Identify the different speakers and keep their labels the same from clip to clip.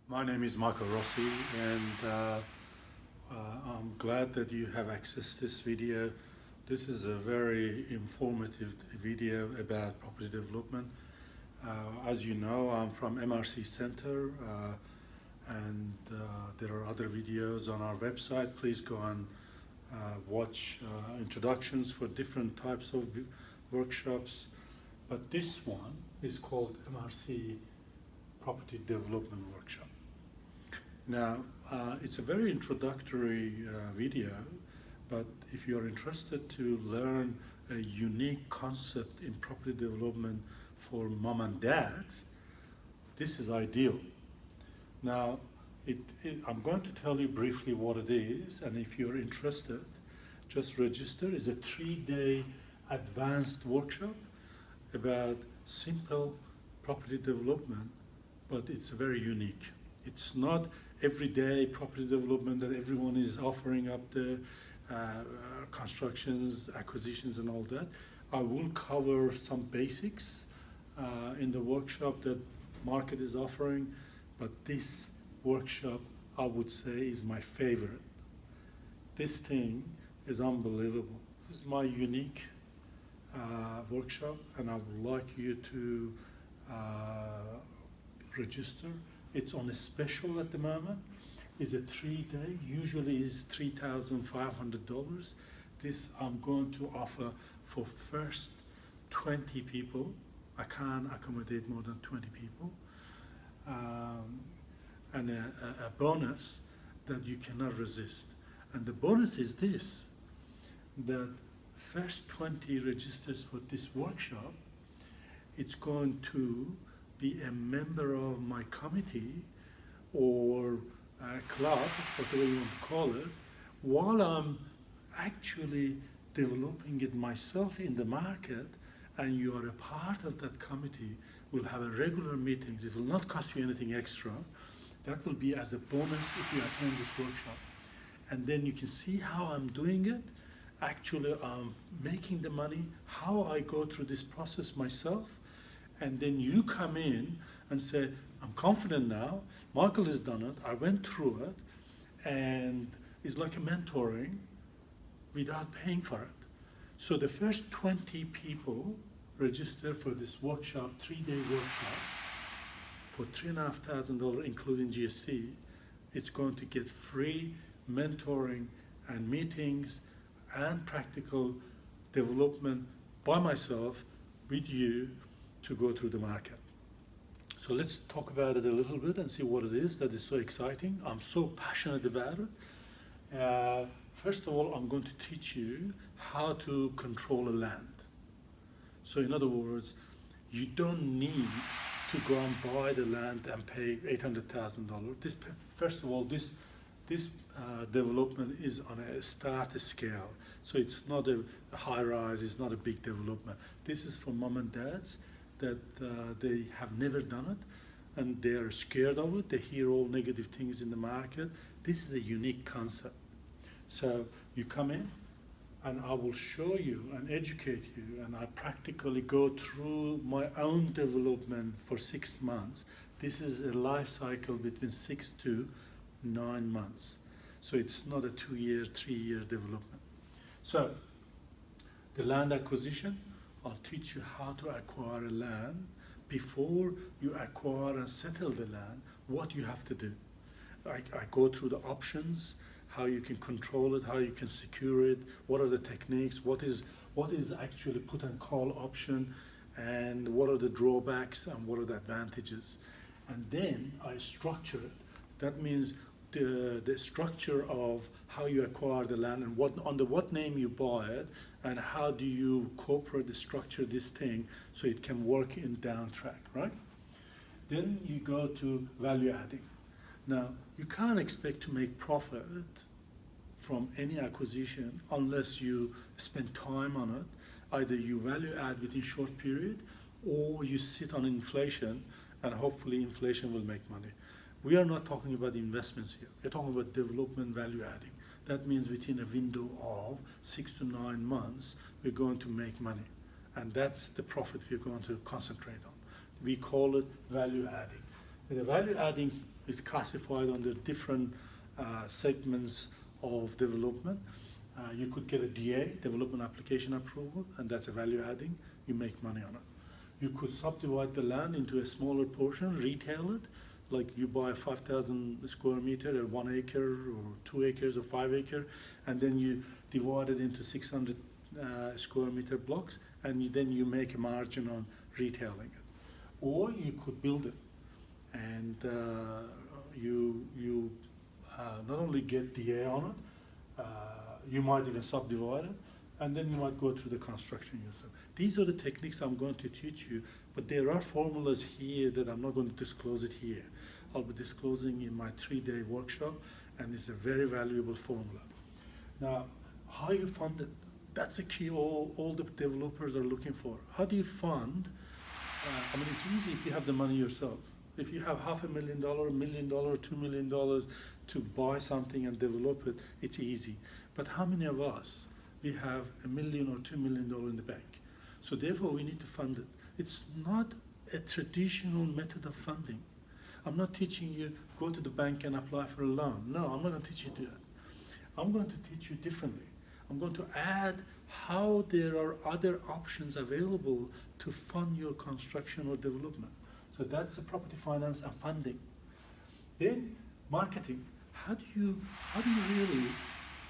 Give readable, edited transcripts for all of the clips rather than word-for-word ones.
Speaker 1: My name is Michael Rossi, and I'm glad that you have access to this video. This is a very informative video about property development. As you know, I'm from MRC Center, and there are other videos on our website. Please go and watch introductions for different types of workshops. But this one is called MRC Property Development Workshop. Now, it's a very introductory video, but if you're interested to learn a unique concept in property development for mom and dads, this is ideal. Now, I'm going to tell you briefly what it is, and if you're interested, just register. It's a 3-day advanced workshop about simple property development, but it's very unique. It's not everyday property development that everyone is offering up the constructions, acquisitions and all that. I will cover some basics in the workshop that market is offering, but this workshop I would say is my favorite. This thing is unbelievable. This is my unique workshop, and I would like you to register. It's on a special at the moment. It's a 3-day, usually is $3,500. This I'm going to offer for first 20 people. I can't accommodate more than 20 people. And a bonus that you cannot resist. And the bonus is this, that first 20 registers for this workshop, it's going to be a member of my committee or a club, whatever you want to call it, while I'm actually developing it myself in the market, and you are a part of that committee. We'll have a regular meetings. It will not cost you anything extra. That will be as a bonus if you attend this workshop. And then you can see how I'm doing it. Actually, I'm making the money, how I go through this process myself. And then you come in and say, I'm confident now, Michael has done it, I went through it, and it's like a mentoring without paying for it. So the first 20 people register for this workshop, 3-day workshop, for $3,500 including GST. It's going to get free mentoring and meetings and practical development by myself with you to go through the market. So let's talk about it a little bit and see what it is that is so exciting. I'm so passionate about it. First of all, I'm going to teach you how to control a land. So in other words, you don't need to go and buy the land and pay $800,000. First of all, this development is on a start scale. So it's not a high rise, it's not a big development. This is for mom and dads that they have never done it, and they are scared of it. They hear all negative things in the market. This is a unique concept. So you come in, and I will show you and educate you, and I practically go through my own development for 6 months. This is a life cycle between 6 to 9 months. So it's not a 2-year, 3-year development. So the land acquisition, I'll teach you how to acquire a land. Before you acquire and settle the land, what you have to do. I go through the options, how you can control it, how you can secure it, what are the techniques, what is actually put and call option, and what are the drawbacks and what are the advantages. And then I structure it. That means the structure of how you acquire the land and under what name you buy it, and how do you corporate structure this thing so it can work in down track, right? Then you go to value adding. Now, you can't expect to make profit from any acquisition unless you spend time on it. Either you value add within short period, or you sit on inflation, and hopefully inflation will make money. We are not talking about investments here. We're talking about development value adding. That means within a window of 6 to 9 months, we're going to make money. And that's the profit we're going to concentrate on. We call it value adding. The value adding is classified under different segments of development. You could get a DA, development application approval, and that's a value adding. You make money on it. You could subdivide the land into a smaller portion, retail it, like you buy 5,000 square meter or 1 acre or 2 acres or 5 acre, and then you divide it into 600 square meter blocks, and then you make a margin on retailing it. Or you could build it, and you not only get DA on it, you might even subdivide it, and then you might go through the construction yourself. These are the techniques I'm going to teach you, but there are formulas here that I'm not going to disclose it here. I'll be disclosing in my 3-day workshop, and it's a very valuable formula. Now, how you fund it, that's the key all the developers are looking for. How do you fund? I mean, it's easy if you have the money yourself. If you have $500,000, $1 million, $2 million to buy something and develop it, it's easy. But how many of us, we have $1 million or $2 million in the bank? So therefore, we need to fund it. It's not a traditional method of funding. I'm not teaching you go to the bank and apply for a loan. No, I'm not going to teach you that. I'm going to teach you differently. I'm going to add how there are other options available to fund your construction or development. So that's the property finance and funding. Then marketing. How do you really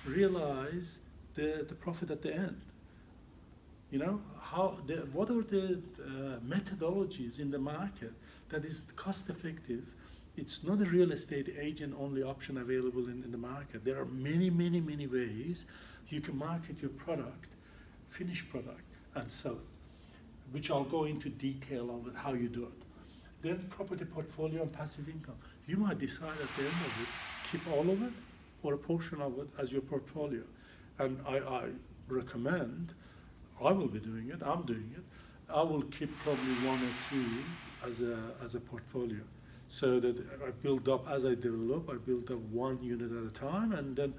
Speaker 1: realize the profit at the end? You know, what are the methodologies in the market that is cost effective? It's not a real estate agent only option available in the market. There are many, many, many ways you can market your product, finished product, and sell it, which I'll go into detail of it, how you do it. Then property portfolio and passive income. You might decide at the end of it, keep all of it or a portion of it as your portfolio. And I recommend, I will be doing it, I'm doing it, I will keep probably 1 or 2 as a portfolio. So that I build up, as I develop, I build up 1 unit at a time, and then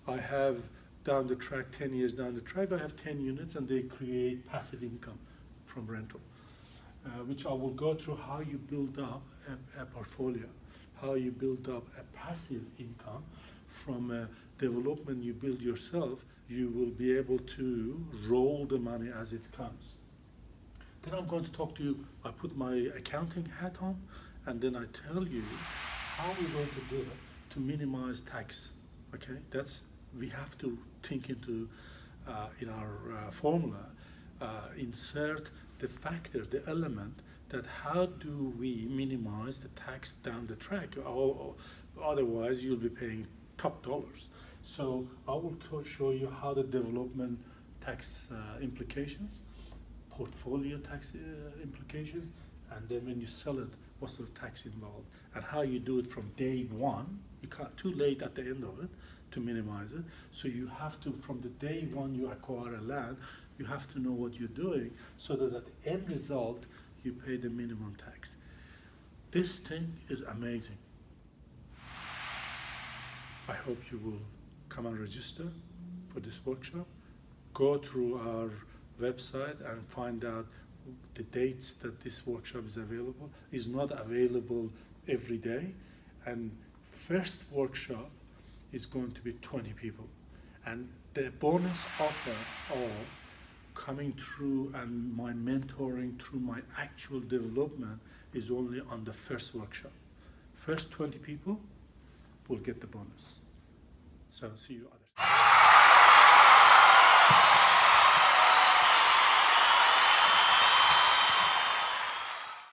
Speaker 1: I have down the track, 10 years down the track, I have 10 units, and they create passive income from rental, which I will go through how you build up a portfolio, how you build up a passive income from a development you build yourself. You will be able to roll the money as it comes. Then I'm going to talk to you, I put my accounting hat on, and then I tell you how we're going to do it to minimize tax, okay? We have to think into, in our formula, insert the factor, the element that how do we minimize the tax down the track? Otherwise, you'll be paying top dollars. So I will show you how the development tax implications, portfolio tax implications, and then when you sell it, what sort of tax involved, and how you do it from day one. You can't too late at the end of it to minimize it. So you have to, from the day one you acquire a land, you have to know what you're doing so that at the end result, you pay the minimum tax. This thing is amazing. I hope you will come and register for this workshop. Go through our website and find out the dates that this workshop is available. It's not available every day. And first workshop is going to be 20 people. And the bonus offer of coming through and my mentoring through my actual development is only on the first workshop. First 20 people will get the bonus. So see you others.